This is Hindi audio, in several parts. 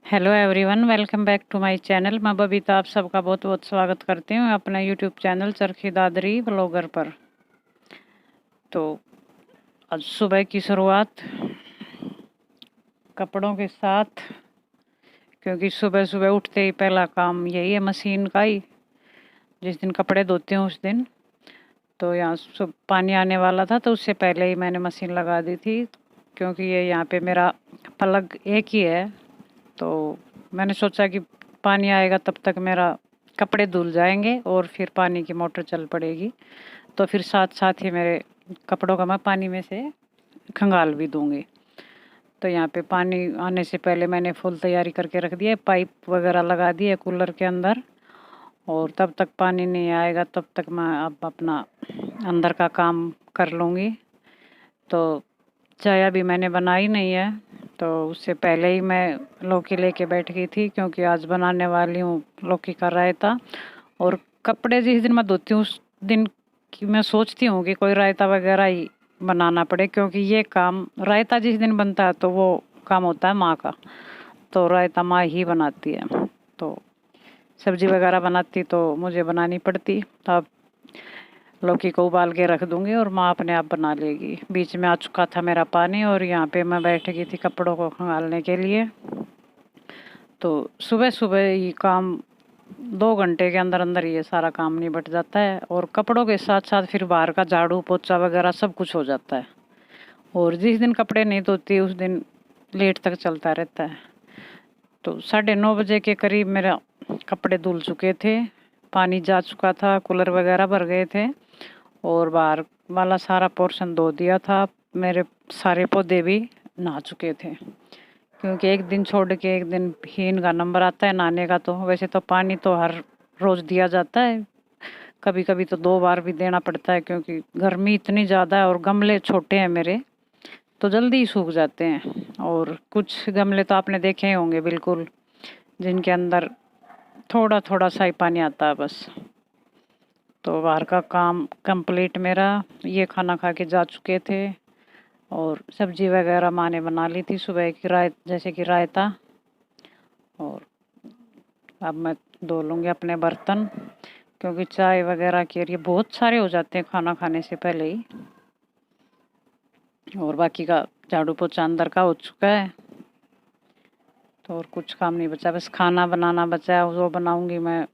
Hello everyone, welcome back to my channel. मैं बबीता आप सबका बहुत बहुत स्वागत करती हूँ अपने YouTube channel Charkhi Dadri blogger पर। तो आज सुबह की शुरुआत कपड़ों के साथ, क्योंकि सुबह सुबह उठते ही पहला काम यही है मशीन का ही। जिस दिन कपड़े धोती हूँ उस दिन तो यहाँ सब पानी आने वाला था, तो उससे पहले ही मैंने मशीन लगा दी थी, क्योंकि ये यहाँ पे मेरा प्लग एक ही है। तो मैंने सोचा कि पानी आएगा तब तक मेरा कपड़े धुल जाएंगे और फिर पानी की मोटर चल पड़ेगी, तो फिर साथ साथ ही मेरे कपड़ों का मैं पानी में से खंगाल भी दूंगी। तो यहाँ पे पानी आने से पहले मैंने फुल तैयारी करके रख दी है, पाइप वगैरह लगा दी है कूलर के अंदर। और तब तक पानी नहीं आएगा तब तक मैं अब अपना अंदर का काम कर लूँगी। तो चाय अभी मैंने बनाई नहीं है, तो उससे पहले ही मैं लौकी लेके बैठ गई थी, क्योंकि आज बनाने वाली हूँ लौकी का रायता। और कपड़े जिस दिन मैं धोती हूँ उस दिन की मैं सोचती हूँ कि कोई रायता वगैरह ही बनाना पड़े, क्योंकि ये काम रायता जिस दिन बनता है तो वो काम होता है माँ का। तो रायता माँ ही बनाती है, तो सब्जी वगैरह बनाती तो मुझे बनानी पड़ती। तो अब लौकी को उबाल के रख दूंगी और माँ अपने आप बना लेगी। बीच में आ चुका था मेरा पानी और यहाँ पे मैं बैठ गई थी कपड़ों को खंगालने के लिए। तो सुबह सुबह ये काम 2 घंटे के अंदर अंदर ये सारा काम निबट जाता है, और कपड़ों के साथ साथ फिर बाहर का झाड़ू पोछा वगैरह सब कुछ हो जाता है। और जिस दिन कपड़े नहीं धोती उस दिन लेट तक चलता रहता है। तो 9:30 बजे के करीब मेरा कपड़े धुल चुके थे, पानी जा चुका था, कूलर वगैरह भर गए थे और बाहर वाला सारा पोर्शन धो दिया था। मेरे सारे पौधे भी नहा चुके थे, क्योंकि एक दिन छोड़ के एक दिन ही इनका नंबर आता है नहाने का। तो वैसे तो पानी तो हर रोज़ दिया जाता है, कभी कभी तो 2 बार भी देना पड़ता है, क्योंकि गर्मी इतनी ज़्यादा है और गमले छोटे हैं मेरे, तो जल्दी ही सूख जाते हैं। और कुछ गमले तो आपने देखे ही होंगे बिल्कुल, जिनके अंदर थोड़ा थोड़ा सा ही पानी आता है बस। तो बाहर का काम कंप्लीट मेरा। ये खाना खा के जा चुके थे और सब्जी वगैरह माँ ने बना ली थी सुबह की, जैसे कि रायता। और अब मैं धो लूँगी अपने बर्तन, क्योंकि चाय वगैरह के लिए बहुत सारे हो जाते हैं खाना खाने से पहले ही। और बाकी का झाड़ू पोछा अंदर का हो चुका है, तो और कुछ काम नहीं बचा, बस खाना बनाना बचा है। वो बनाऊँगी मैं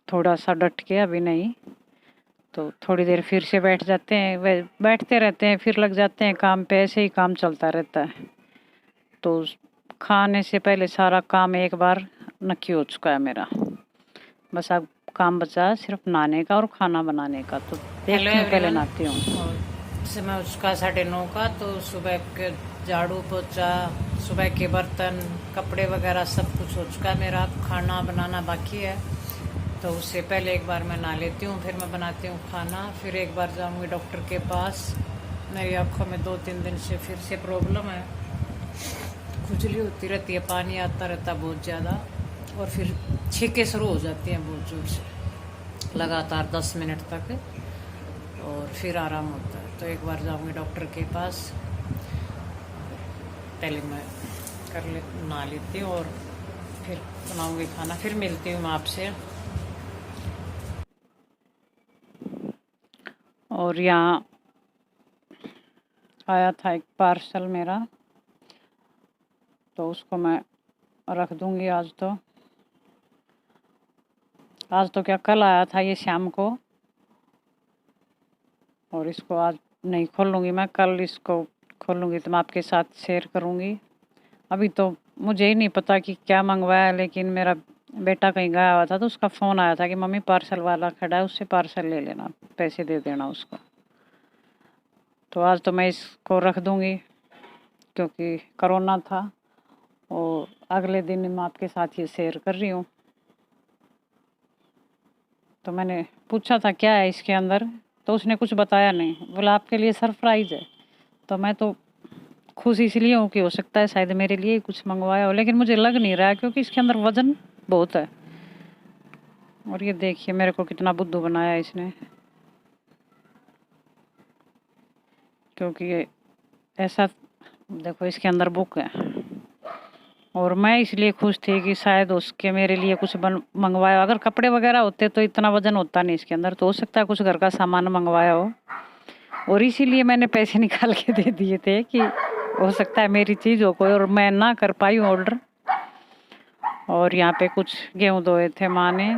थोड़ा सा डट के, अभी नहीं। तो थोड़ी देर फिर से बैठ जाते हैं, वे बैठते रहते हैं फिर लग जाते हैं काम पे, ऐसे ही काम चलता रहता है। तो खाने से पहले सारा काम एक बार नक्की हो चुका है मेरा, बस अब काम बचा है सिर्फ नहाने का और खाना बनाने का। तो हेलो देखती हूँ, पहले एवरीवन। नहाती हूँ। और समय हो चुका 9:30 का, तो सुबह के झाड़ू पोछा, सुबह के बर्तन, कपड़े वगैरह सब कुछ हो चुका है मेरा। खाना बनाना बाकी है, तो उससे पहले एक बार मैं नहा लेती हूँ, फिर मैं बनाती हूँ खाना। फिर एक बार जाऊँगी डॉक्टर के पास। मेरी आँखों में 2-3 दिन से फिर से प्रॉब्लम है, खुजली होती रहती है, पानी आता रहता बहुत ज़्यादा, और फिर छींकें शुरू हो जाती हैं बहुत ज़ोर से लगातार 10 मिनट तक, और फिर आराम होता है। तो एक बार जाऊंगी डॉक्टर के पास, पहले मैं नहा लेती हूँ और फिर बनाऊंगी खाना, फिर मिलती हूँ मैं आपसे। और यहाँ आया था एक पार्सल मेरा, तो उसको मैं रख दूंगी आज तो क्या, कल आया था ये शाम को, और इसको आज नहीं खोलूँगी मैं, कल इसको खोलूँगी तो मैं आपके साथ शेयर करूँगी। अभी तो मुझे ही नहीं पता कि क्या मंगवाया है, लेकिन मेरा बेटा कहीं गया हुआ था तो उसका फ़ोन आया था कि मम्मी पार्सल वाला खड़ा है, उससे पार्सल ले लेना, पैसे दे देना उसको। तो आज तो मैं इसको रख दूँगी, क्योंकि कोरोना था और अगले दिन मैं आपके साथ ये शेयर कर रही हूँ। तो मैंने पूछा था क्या है इसके अंदर, तो उसने कुछ बताया नहीं, बोला आपके लिए सरप्राइज़ है। तो मैं तो खुश इसलिए हूँ कि हो सकता है शायद मेरे लिए कुछ मंगवाया हो, लेकिन मुझे लग नहीं रहा है, क्योंकि इसके अंदर वज़न बहुत है। और ये देखिए मेरे को कितना बुद्धू बनाया इसने, क्योंकि ये ऐसा, देखो इसके अंदर बुक है, और मैं इसलिए खुश थी कि शायद उसके मेरे लिए कुछ मंगवाया। अगर कपड़े वगैरह होते तो इतना वजन होता नहीं इसके अंदर, तो हो सकता है कुछ घर का सामान मंगवाया हो, और इसीलिए मैंने पैसे निकाल के दे दिए थे कि हो सकता है मेरी चीज़ हो कोई और मैं ना कर पाई ऑर्डर। और यहाँ पे कुछ गेहूँ धोए थे माँ ने,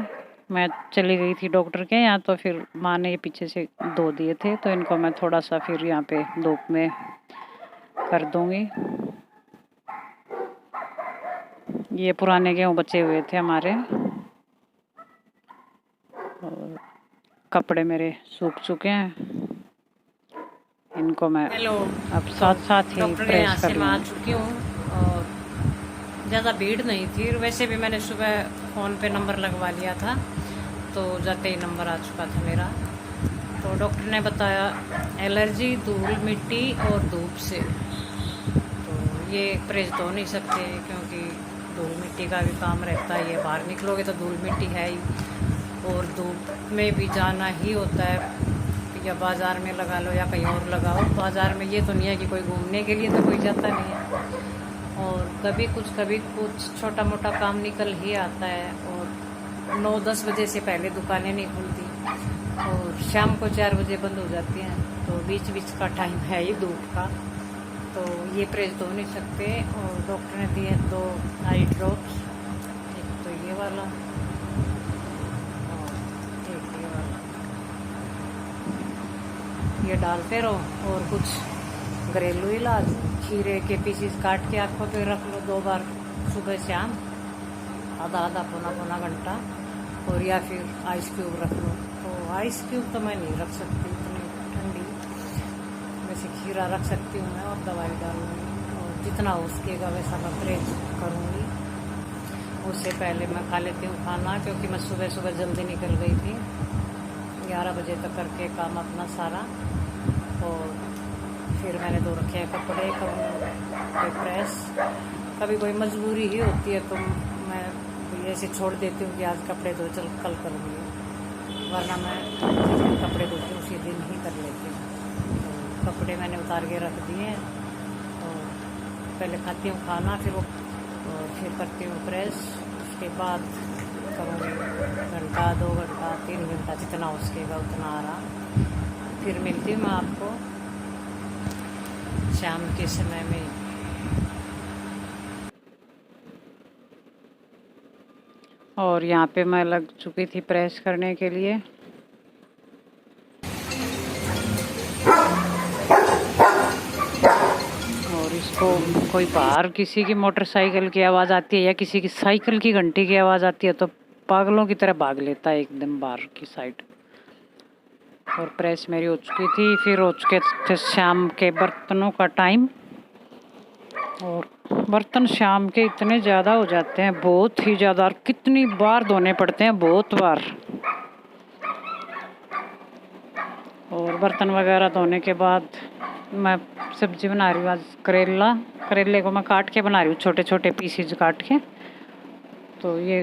मैं चली गई थी डॉक्टर के यहाँ, तो फिर माँ ने ये पीछे से धो दिए थे, तो इनको मैं थोड़ा सा फिर यहाँ पे धूप में कर दूँगी। ये पुराने गेहूँ बचे हुए थे हमारे, और कपड़े मेरे सूख चुके हैं, इनको मैं अब साथ साथ ही डॉक्टर के यहाँ से मैं आ चुकी हूँ और ज़्यादा भीड़ नहीं थी। वैसे भी मैंने सुबह फ़ोन पे नंबर लगवा लिया था, तो जाते ही नंबर आ चुका था मेरा। तो डॉक्टर ने बताया एलर्जी धूल मिट्टी और धूप से, तो ये परहेज तो हो नहीं सकते क्योंकि धूल मिट्टी का भी काम रहता है। ये बाहर निकलोगे तो धूल मिट्टी है ही, और धूप में भी जाना ही होता है, या बाज़ार में लगा लो या कहीं और लगाओ। बाज़ार में ये तो नहीं है कि कोई घूमने के लिए तो कोई जाता नहीं है, और कभी कुछ छोटा मोटा काम निकल ही आता है। और 9-10 बजे से पहले दुकानें नहीं खुलती, और शाम को 4 बजे बंद हो जाती हैं, तो बीच बीच का टाइम है ही धूप का, तो ये परहेज तो हो नहीं सकते। और डॉक्टर ने दिए 2 आई ड्रॉप्स, एक तो ये वाला और एक ये वाला, ये डालते रहो। और कुछ घरेलू इलाज, खीरे के पीसीस काट के आँखों पे रख लो 2 बार सुबह शाम, आधा पौना घंटा, और या फिर आइस क्यूब रख लो। तो आइस क्यूब तो मैं नहीं रख सकती इतनी ठंडी, वैसे खीरा रख सकती हूँ मैं, और दवाई डालूँगी, और जितना हो सकेगा वैसा मैं परहेज करूँगी। उससे पहले मैं खा लेती हूँ खाना, क्योंकि मैं सुबह जल्दी निकल गई थी, 11 बजे तक करके काम अपना सारा। और फिर मैंने धो रखे हैं कपड़े, कोई प्रेस, कभी कोई मजबूरी ही होती है तो मैं ऐसे छोड़ देती हूँ कि आज कपड़े धो चल कल करूँगी, वरना मैं जिस दिन कपड़े धोती हूँ उसी दिन ही कर लेती हूँ। तो कपड़े मैंने उतार के रख दिए, और पहले खाती हूँ खाना, फिर करती हूँ प्रेस, उसके बाद करूँगी 1 घंटा 2 घंटा 3 घंटा, जितना हो सकेगा उतना आराम। फिर मिलती हूँ मैं आपको शाम के समय में। और यहाँ पे मैं लग चुकी थी प्रेस करने के लिए। और इसको कोई बाहर किसी की मोटरसाइकिल की आवाज़ आती है या किसी की साइकिल की घंटी की आवाज़ आती है तो पागलों की तरह भाग लेता है एकदम बाहर की साइड। और प्रेस मेरी हो चुकी थी, फिर हो चुके थे शाम के बर्तनों का टाइम, और बर्तन शाम के इतने ज़्यादा हो जाते हैं, बहुत ही ज़्यादा, और कितनी बार धोने पड़ते हैं, बहुत बार। और बर्तन वगैरह धोने के बाद मैं सब्जी बना रही हूँ आज करेले को मैं काट के बना रही हूँ, छोटे छोटे पीसेज काट के। तो ये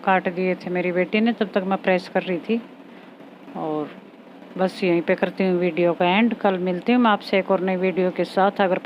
काट दिए थे मेरी बेटी ने, तब तक मैं प्रेस कर रही थी। और बस यहीं पे करती हूँ वीडियो का एंड। कल मिलती हूँ मैं आपसे एक और नई वीडियो के साथ। अगर